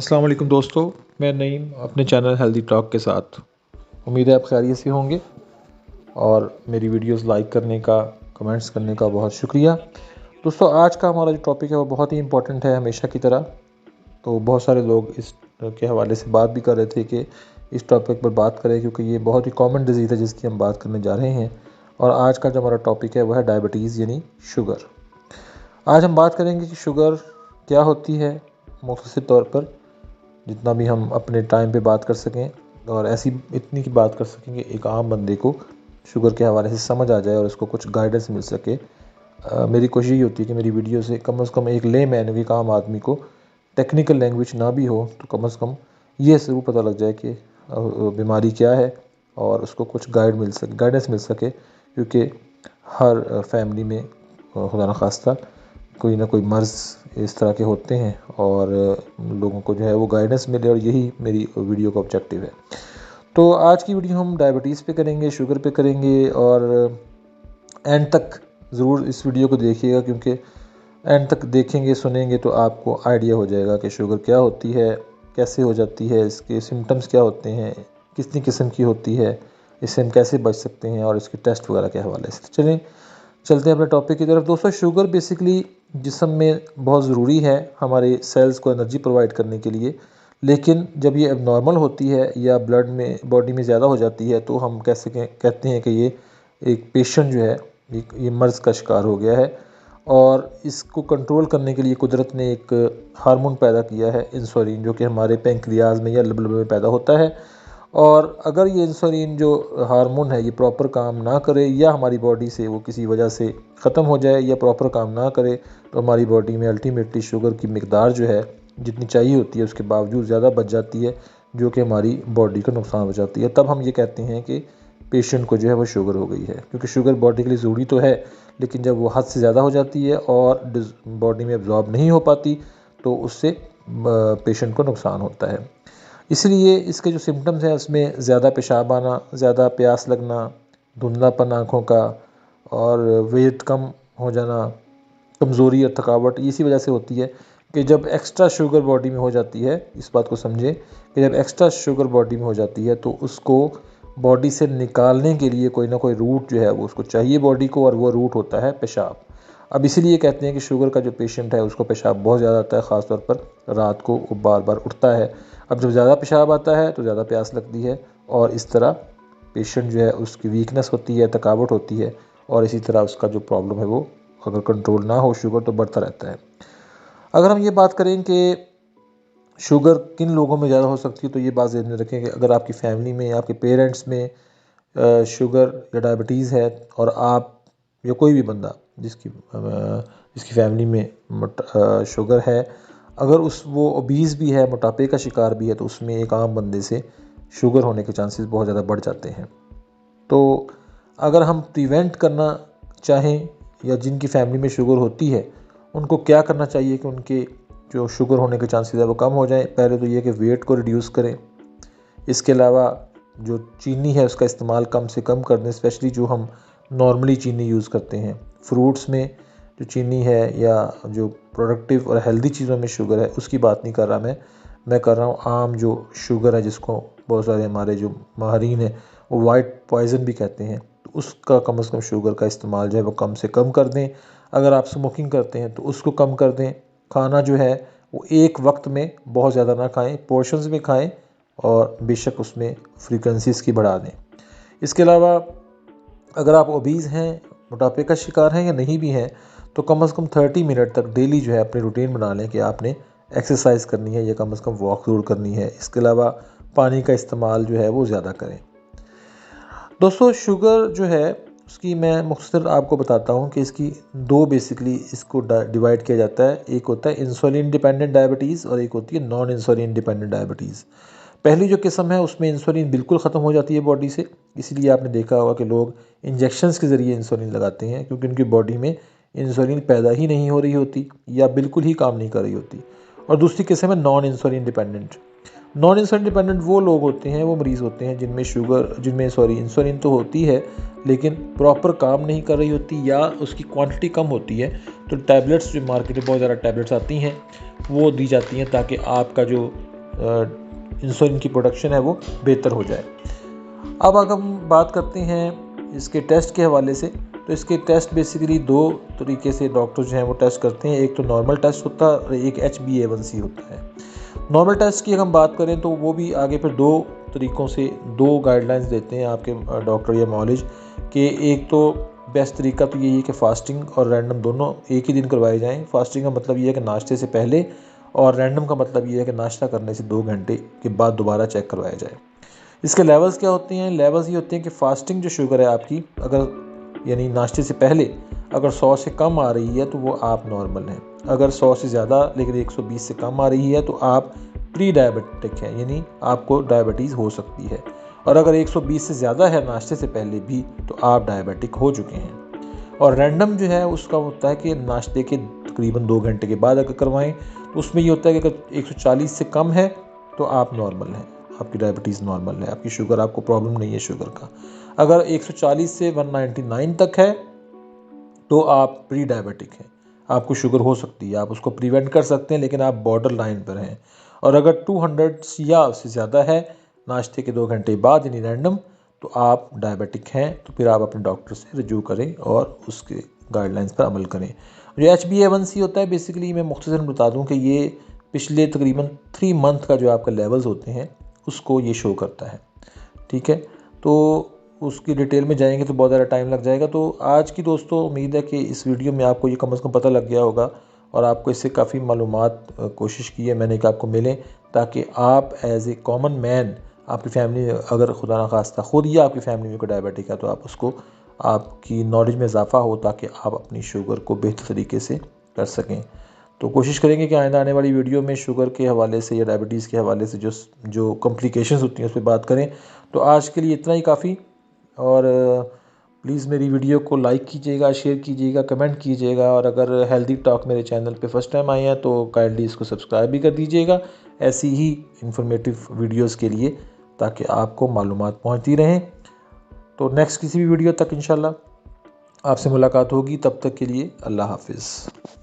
अस्सलाम वालेकुम दोस्तों, मैं नईम अपने चैनल हेल्दी टॉक के साथ। उम्मीद है आप खैरियत से होंगे और मेरी वीडियोस लाइक करने का, कमेंट्स करने का बहुत शुक्रिया। दोस्तों, आज का हमारा जो टॉपिक है वो बहुत ही इम्पोर्टेंट है हमेशा की तरह। तो बहुत सारे लोग इस के हवाले से बात भी कर रहे थे कि इस टॉपिक पर बात करें, क्योंकि ये बहुत ही कॉमन डिजीज़ है जिसकी हम बात करने जा रहे हैं। और आज का जो हमारा टॉपिक है वह है डायबिटीज़ यानी शुगर। आज हम बात करेंगे कि शुगर क्या होती है, मुख्तसर तौर पर जितना भी हम अपने टाइम पे बात कर सकें, और ऐसी इतनी की बात कर सकें कि एक आम बंदे को शुगर के हवाले से समझ आ जाए और उसको कुछ गाइडेंस मिल सके। मेरी कोशिश ये होती है कि मेरी वीडियो से कम एक ले मैन, एक आम आदमी को टेक्निकल लैंग्वेज ना भी हो तो कम से कम ये ज़रूर पता लग जाए कि बीमारी क्या है और उसको कुछ गाइडेंस मिल सके। क्योंकि हर फैमिली में खुदा न खास्ता कोई ना कोई मर्ज़ इस तरह के होते हैं और लोगों को जो है वो गाइडेंस मिले, और यही मेरी वीडियो का ऑब्जेक्टिव है। तो आज की वीडियो हम डायबिटीज़ पे करेंगे, शुगर पे करेंगे, और एंड तक ज़रूर इस वीडियो को देखिएगा, क्योंकि एंड तक देखेंगे सुनेंगे तो आपको आइडिया हो जाएगा कि शुगर क्या होती है, कैसे हो जाती है, इसके सिम्टम्स क्या होते हैं, कितनी किस्म की होती है, इससे हम कैसे बच सकते हैं और इसके टेस्ट वगैरह के हवाले से। चलें चलते हैं अपने टॉपिक की तरफ। दोस्तों, शुगर बेसिकली जिस्म में बहुत ज़रूरी है हमारे सेल्स को एनर्जी प्रोवाइड करने के लिए, लेकिन जब ये एबनॉर्मल होती है या ब्लड में, बॉडी में ज़्यादा हो जाती है, तो हम कैसे कहते हैं कि ये एक पेशेंट जो है ये मर्ज़ का शिकार हो गया है। और इसको कंट्रोल करने के लिए कुदरत ने एक हार्मोन पैदा किया है, इंसुलिन, जो कि हमारे पैंक्रियाज में या लब में पैदा होता है। और अगर ये इंसुलिन जो हार्मोन है ये प्रॉपर काम ना करे, या हमारी बॉडी से वो किसी वजह से ख़त्म हो जाए या प्रॉपर काम ना करे, तो हमारी बॉडी में अल्टीमेटली शुगर की मिकदार जो है जितनी चाहिए होती है उसके बावजूद ज़्यादा बच जाती है, जो कि हमारी बॉडी का नुकसान हो जाती है। तब हम ये कहते हैं कि पेशेंट को जो है वो शुगर हो गई है। क्योंकि शुगर बॉडी के लिए ज़रूरी तो है, लेकिन जब वो हद से ज़्यादा हो जाती है और बॉडी में एब्जॉर्ब नहीं हो पाती, तो उससे पेशेंट को नुकसान होता है। इसलिए इसके जो सिम्टम्स हैं उसमें ज़्यादा पेशाब आना, ज़्यादा प्यास लगना, धुंधलापन आँखों का, और वेट कम हो जाना, कमज़ोरी और थकावट इसी वजह से होती है कि जब एक्स्ट्रा शुगर बॉडी में हो जाती है। इस बात को समझें कि जब एक्स्ट्रा शुगर बॉडी में हो जाती है तो उसको बॉडी से निकालने के लिए कोई ना कोई रूट जो है वो उसको चाहिए बॉडी को, और वो रूट होता है पेशाब। अब इसीलिए कहते हैं कि शुगर का जो पेशेंट है उसको पेशाब बहुत ज़्यादा आता है, ख़ासतौर पर रात को वो बार बार उठता है। अब जब ज़्यादा पेशाब आता है तो ज़्यादा प्यास लगती है, और इस तरह पेशेंट जो है उसकी वीकनेस होती है, थकावट होती है, और इसी तरह उसका जो प्रॉब्लम है वो अगर कंट्रोल ना हो शुगर तो बढ़ता रहता है। अगर हम ये बात करें कि शुगर किन लोगों में ज़्यादा हो सकती है, तो ये बात ज़हन में रखें कि अगर आपकी फैमिली में, आपके पेरेंट्स में शुगर या डायबिटीज़ है, और आप या कोई भी बंदा जिसकी फैमिली में शुगर है, अगर वो ओबीज़ भी है, मोटापे का शिकार भी है, तो उसमें एक आम बंदे से शुगर होने के चांसेस बहुत ज़्यादा बढ़ जाते हैं। तो अगर हम प्रिवेंट करना चाहें, या जिनकी फैमिली में शुगर होती है उनको क्या करना चाहिए कि उनके जो शुगर होने के चांसेस है वो कम हो जाएं। पहले तो ये कि वेट को रिड्यूस करें। इसके अलावा जो चीनी है उसका इस्तेमाल कम से कम कर दें, स्पेशली जो हम नॉर्मली चीनी यूज़ करते हैं। फ्रूट्स में जो चीनी है या जो प्रोडक्टिव और हेल्दी चीज़ों में शुगर है उसकी बात नहीं कर रहा मैं कर रहा हूँ आम जो शुगर है, जिसको बहुत सारे हमारे जो माहरीन हैं वो वाइट पॉइज़न भी कहते हैं। तो उसका कम से कम शुगर का इस्तेमाल जो है वो कम से कम कर दें। अगर आप स्मोकिंग करते हैं तो उसको कम कर दें। खाना जो है वो एक वक्त में बहुत ज़्यादा ना खाएं, पोर्शंस में खाएं, और बेशक उसमें फ्रीक्वेंसीज़ की बढ़ा दें। इसके अलावा अगर आप ओबीज़ हैं, मोटापे का शिकार हैं या नहीं भी हैं, तो कम से कम 30 मिनट तक डेली जो है अपनी रूटीन बना लें कि आपने एक्सरसाइज करनी है या कम से कम वॉक ज़रूर करनी है। इसके अलावा पानी का इस्तेमाल जो है वो ज़्यादा करें। दोस्तों, शुगर जो है उसकी मैं मुख्तसर आपको बताता हूँ कि इसकी दो बेसिकली इसको डिवाइड किया जाता है। एक होता है इंसुलिन डिपेंडेंट डायबिटीज़ और एक होती है नॉन इंसुलिन डिपेंडेंट डायबिटीज़। पहली जो किस्म है उसमें इंसुलिन बिल्कुल ख़त्म हो जाती है बॉडी से। इसीलिए आपने देखा होगा कि लोग इंजेक्शंस के ज़रिए इंसुलिन लगाते हैं, क्योंकि उनकी बॉडी में इंसुलिन पैदा ही नहीं हो रही होती या बिल्कुल ही काम नहीं कर रही होती। और दूसरी किस्म है non insulin dependent. Non insulin dependent वो लोग होते हैं, वो मरीज़ होते हैं जिनमें इंसुलिन तो होती है लेकिन प्रॉपर काम नहीं कर रही होती या उसकी क्वांटिटी कम होती है। तो टैबलेट्स जो मार्केट में बहुत ज़्यादा टैबलेट्स आती हैं वो दी जाती हैं ताकि आपका जो इंसुलिन की प्रोडक्शन है वो बेहतर हो जाए। अब अगर हम बात करते हैं इसके टेस्ट के हवाले से, तो इसके टेस्ट बेसिकली 2 तरीके से डॉक्टर जो हैं वो टेस्ट करते हैं। एक तो नॉर्मल टेस्ट होता है और एक HbA1c होता है। नॉर्मल टेस्ट की अगर हम बात करें तो वो भी आगे फिर 2 तरीक़ों से 2 गाइडलाइंस देते हैं आपके डॉक्टर या मौलिज कि एक तो बेस्ट तरीका तो यही है कि फ़ास्टिंग और रैंडम दोनों एक ही दिन करवाए जाएँ। फ़ास्टिंग का मतलब ये है कि नाश्ते से पहले, और रैंडम का मतलब ये है कि नाश्ता करने से 2 घंटे के बाद दोबारा चेक करवाया जाए। इसके लेवल्स क्या होते हैं? लेवल्स ये होते हैं कि फ़ास्टिंग जो शुगर है आपकी, अगर यानी नाश्ते से पहले अगर 100 से कम आ रही है तो वो आप नॉर्मल हैं। अगर 100 से ज़्यादा लेकिन 120 से कम आ रही है तो आप प्री डायबिटिक हैं, यानी आपको डायबिटीज़ हो सकती है। और अगर 120 से ज़्यादा है नाश्ते से पहले भी तो आप डायबिटिक हो चुके हैं। और रैंडम जो है उसका होता है कि नाश्ते के तकरीबन 2 घंटे के बाद अगर करवाएं तो उसमें ये होता है कि अगर 140 से कम है तो आप नॉर्मल हैं, आपकी डायबिटीज़ नॉर्मल है, आपकी शुगर, आपको प्रॉब्लम नहीं है शुगर का। अगर 140 से 199 तक है तो आप प्री डायबिटिक हैं, आपको शुगर हो सकती है, आप उसको प्रिवेंट कर सकते हैं लेकिन आप बॉर्डर लाइन पर हैं। और अगर 200 या उससे ज़्यादा है नाश्ते के 2 घंटे बाद यानी रैंडम, तो आप डायबिटिक हैं, तो फिर आप अपने डॉक्टर से रजू करें और उसके गाइडलाइंस पर अमल करें। जो HbA1c होता है बेसिकली मैं मुख्तसरन बता दूं कि ये पिछले तकरीबन 3 मंथ का जो आपका लेवल्स होते हैं उसको ये शो करता है। ठीक है, तो उसकी डिटेल में जाएंगे तो बहुत ज़्यादा टाइम लग जाएगा। तो आज की दोस्तों उम्मीद है कि इस वीडियो में आपको ये कम से कम पता लग गया होगा और आपको इससे काफ़ी मालूमात कोशिश की है मैंने कि आपको मिलें, ताकि आप एज ए कॉमन मैन आपकी फैमिली अगर खुदा न खास्ता खुद या आपकी फैमिली में कोई डायबिटिक है तो आप उसको आपकी नॉलेज में इजाफा हो ताकि आप अपनी शुगर को बेहतर तरीके से कर सकें। तो कोशिश करेंगे कि आइंदा आने वाली वीडियो में शुगर के हवाले से या डायबिटीज़ के हवाले से जो कॉम्प्लिकेशंस होती हैं उस पर बात करें। तो आज के लिए इतना ही काफ़ी। और प्लीज़ मेरी वीडियो को लाइक कीजिएगा, शेयर कीजिएगा, कमेंट कीजिएगा, और अगर हेल्दी टॉक मेरे चैनल पे फर्स्ट टाइम आए हैं तो काइंडली इसको सब्सक्राइब भी कर दीजिएगा ऐसी ही इंफॉर्मेटिव वीडियोस के लिए, ताकि आपको मालूमात पहुंचती रहें। तो नेक्स्ट किसी भी वीडियो तक इंशाल्लाह आपसे मुलाकात होगी, तब तक के लिए अल्लाह हाफिज़।